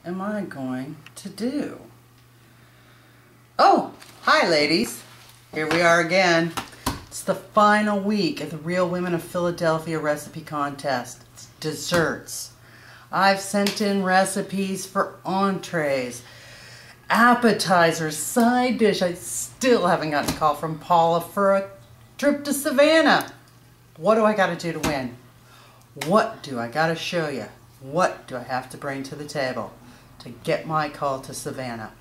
am I going to do? Oh, hi ladies. Here we are again. It's the final week of the Real Women of Philadelphia recipe contest. It's desserts. I've sent in recipes for entrees, appetizers, side dish. I still haven't gotten a call from Paula for a trip to Savannah. What do I got to do to win? What do I got to show you? What do I have to bring to the table to get my call to Savannah?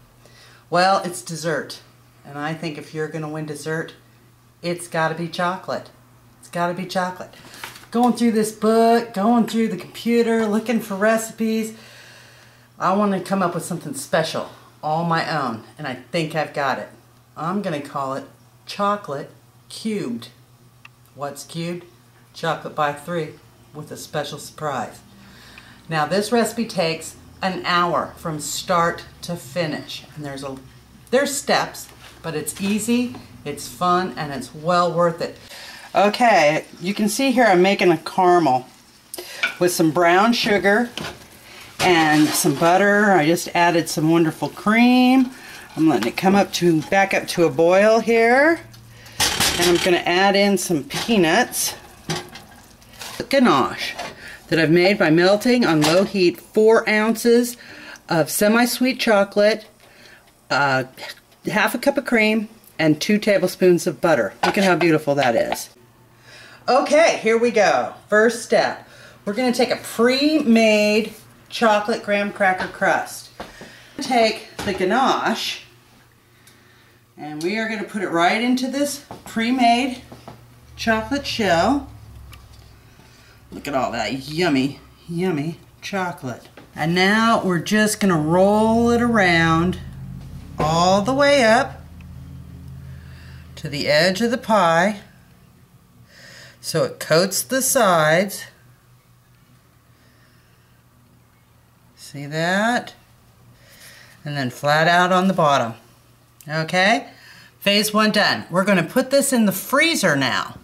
Well, it's dessert. And I think if you're going to win dessert, it's got to be chocolate. It's got to be chocolate. Going through this book, going through the computer, looking for recipes. I want to come up with something special, all my own, and I think I've got it. I'm going to call it chocolate cubed. What's cubed? Chocolate by 3 with a special surprise. Now this recipe takes an hour from start to finish, and there's steps, but it's easy, it's fun, and it's well worth it. Okay, you can see here I'm making a caramel with some brown sugar and some butter. I just added some wonderful cream. I'm letting it come back up to a boil here. And I'm going to add in some peanuts. Ganache that I've made by melting on low heat 4 ounces of semi-sweet chocolate, half a cup of cream, and 2 tablespoons of butter. Look at how beautiful that is. Okay, here we go. First step. We're going to take a pre-made chocolate graham cracker crust. Take the ganache and we are going to put it right into this pre-made chocolate shell. Look at all that yummy, yummy chocolate. And now we're just going to roll it around all the way up to the edge of the pie so it coats the sides. See that? And then flat out on the bottom. Okay? Phase 1 done. We're going to put this in the freezer now.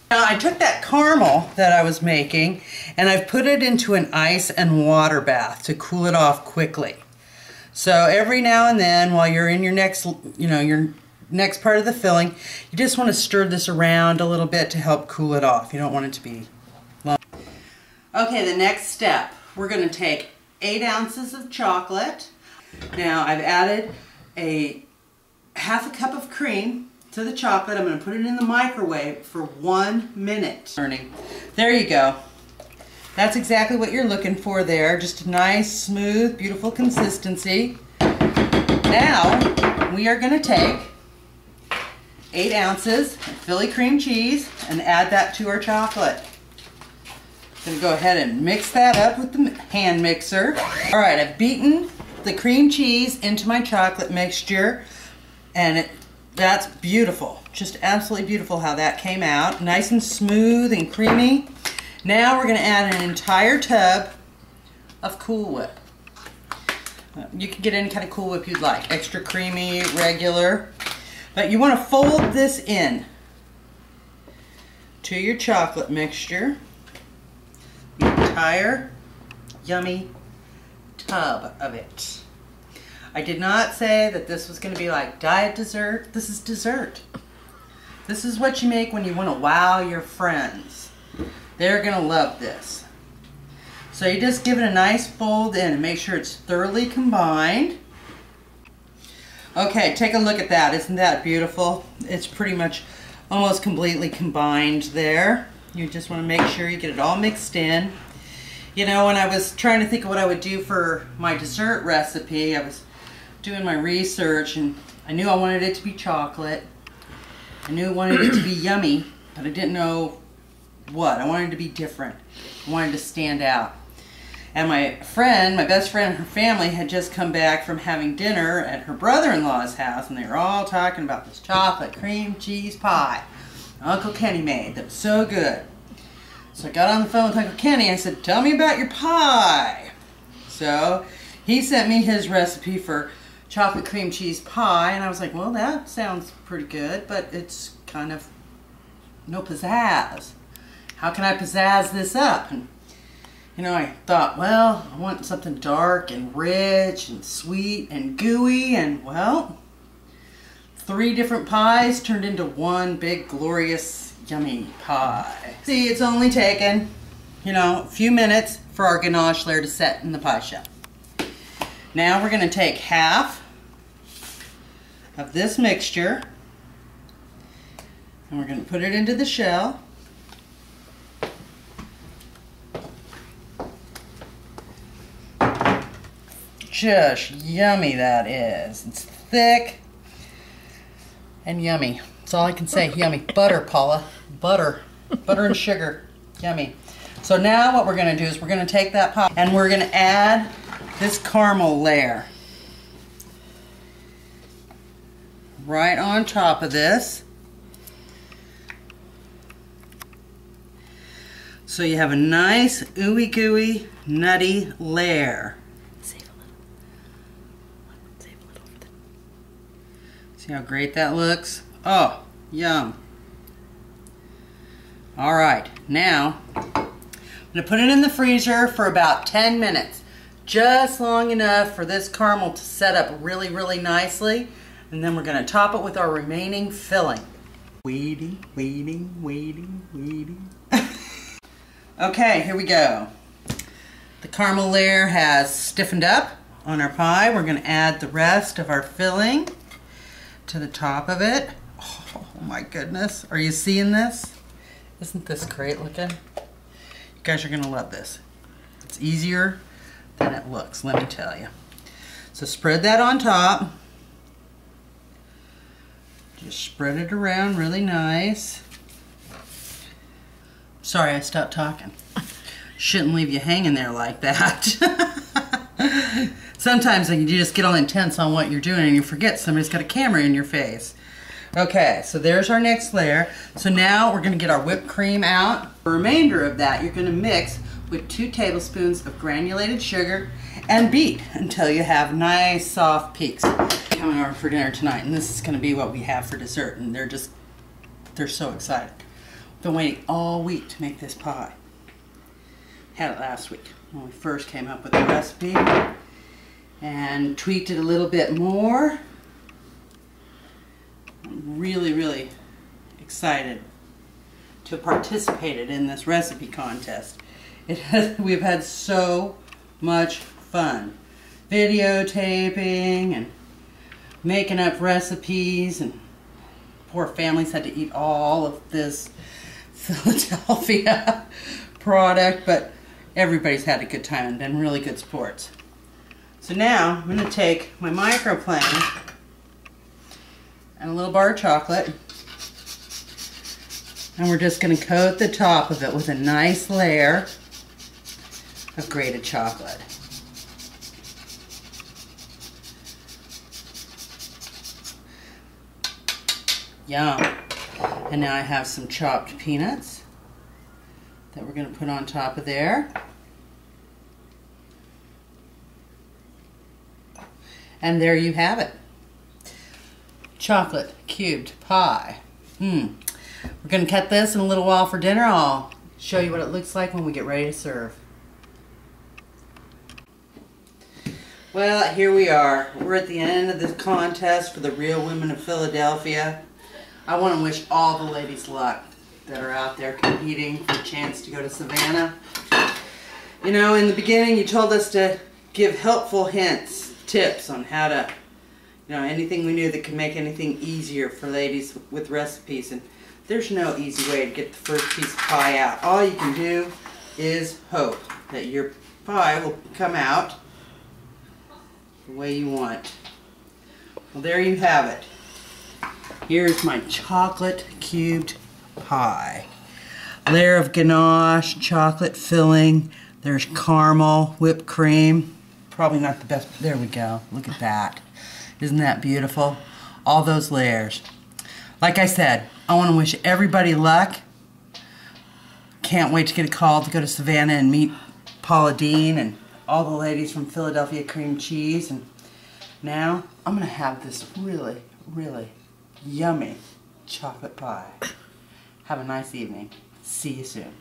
Now I took that caramel that I was making and I've put it into an ice and water bath to cool it off quickly. So every now and then while you're in your next part of the filling, you just want to stir this around a little bit to help cool it off. You don't want it to be lump. Okay, the next step. We're going to take 8 ounces of chocolate. Now I've added half a cup of cream to the chocolate. I'm going to put it in the microwave for 1 minute. There you go. That's exactly what you're looking for there. Just a nice, smooth, beautiful consistency. Now we are going to take 8 ounces of Philly cream cheese and add that to our chocolate. I'm going to go ahead and mix that up with the hand mixer. All right, I've beaten the cream cheese into my chocolate mixture, and that's beautiful. Just absolutely beautiful how that came out. Nice and smooth and creamy. Now we're going to add an entire tub of Cool Whip. You can get any kind of Cool Whip you'd like. Extra creamy, regular. But you want to fold this in to your chocolate mixture. The entire yummy tub of it. I did not say that this was going to be like diet dessert. This is dessert. This is what you make when you want to wow your friends. They're going to love this. So you just give it a nice fold in and make sure it's thoroughly combined. Okay, take a look at that. Isn't that beautiful? It's pretty much almost completely combined there. You just want to make sure you get it all mixed in. You know, when I was trying to think of what I would do for my dessert recipe, I was doing my research and I knew I wanted it to be chocolate. I knew I wanted it to be yummy, but I didn't know what. I wanted it to be different. I wanted to stand out. And my best friend and her family had just come back from having dinner at her brother-in-law's house, and they were all talking about this chocolate cream cheese pie Uncle Kenny made that was so good. So I got on the phone with Uncle Kenny. I said, tell me about your pie. So he sent me his recipe for chocolate cream cheese pie, and I was like, well, that sounds pretty good, but it's kind of no pizzazz. How can I pizzazz this up? And You know, I thought, well, I want something dark and rich and sweet and gooey, and well, 3 different pies turned into one big, glorious, yummy pie. See, it's only taken, you know, a few minutes for our ganache layer to set in the pie shell. Now we're going to take half of this mixture and we're going to put it into the shell. Just yummy that is. It's thick and yummy. That's all I can say. Yummy. Butter, Paula. Butter. Butter and sugar. Yummy. So now what we're going to do is we're going to take that pie and we're going to add this caramel layer right on top of this. So you have a nice ooey gooey nutty layer. See how great that looks? Oh, yum. All right, now I'm going to put it in the freezer for about 10 minutes. Just long enough for this caramel to set up really, really nicely. And then we're going to top it with our remaining filling. Waiting, waiting, waiting, waiting. Okay, here we go. The caramel layer has stiffened up on our pie. We're going to add the rest of our filling to the top of it. Oh my goodness. Are you seeing this? Isn't this great looking? You guys are going to love this. It's easier than it looks, let me tell you. So spread that on top. Just spread it around really nice. Sorry, I stopped talking. Shouldn't leave you hanging there like that. Sometimes you just get all intense on what you're doing and you forget somebody's got a camera in your face. Okay, so there's our next layer. So now we're going to get our whipped cream out. The remainder of that you're going to mix with 2 tablespoons of granulated sugar and beat until you have nice soft peaks. Coming over for dinner tonight, and this is going to be what we have for dessert, and they're so excited. Been waiting all week to make this pie. Had it last week when we first came up with the recipe and tweaked it a little bit more. I'm really, really excited to have participated in this recipe contest. We've had so much fun videotaping and making up recipes, and poor families had to eat all of this Philadelphia product, but everybody's had a good time and been really good sports. So now I'm going to take my microplane and a little bar of chocolate, and we're just going to coat the top of it with a nice layer of grated chocolate. Yum. And now I have some chopped peanuts that we're going to put on top of there. And there you have it. Chocolate cubed pie. We're going to cut this in a little while for dinner. I'll show you what it looks like when we get ready to serve. Well, here we are. We're at the end of this contest for the Real Women of Philadelphia. I want to wish all the ladies luck that are out there competing for a chance to go to Savannah. You know, in the beginning you told us to give helpful hints, tips on how to, you know, anything we knew that could make anything easier for ladies with recipes. And there's no easy way to get the first piece of pie out. All you can do is hope that your pie will come out the way you want. Well, there you have it. Here's my chocolate cubed pie. Layer of ganache, chocolate filling. There's caramel, whipped cream. Probably not the best. There we go. Look at that. Isn't that beautiful? All those layers. Like I said, I want to wish everybody luck. Can't wait to get a call to go to Savannah and meet Paula Deen and all the ladies from Philadelphia Cream Cheese. And now I'm going to have this really, really yummy chocolate pie. Have a nice evening. See you soon.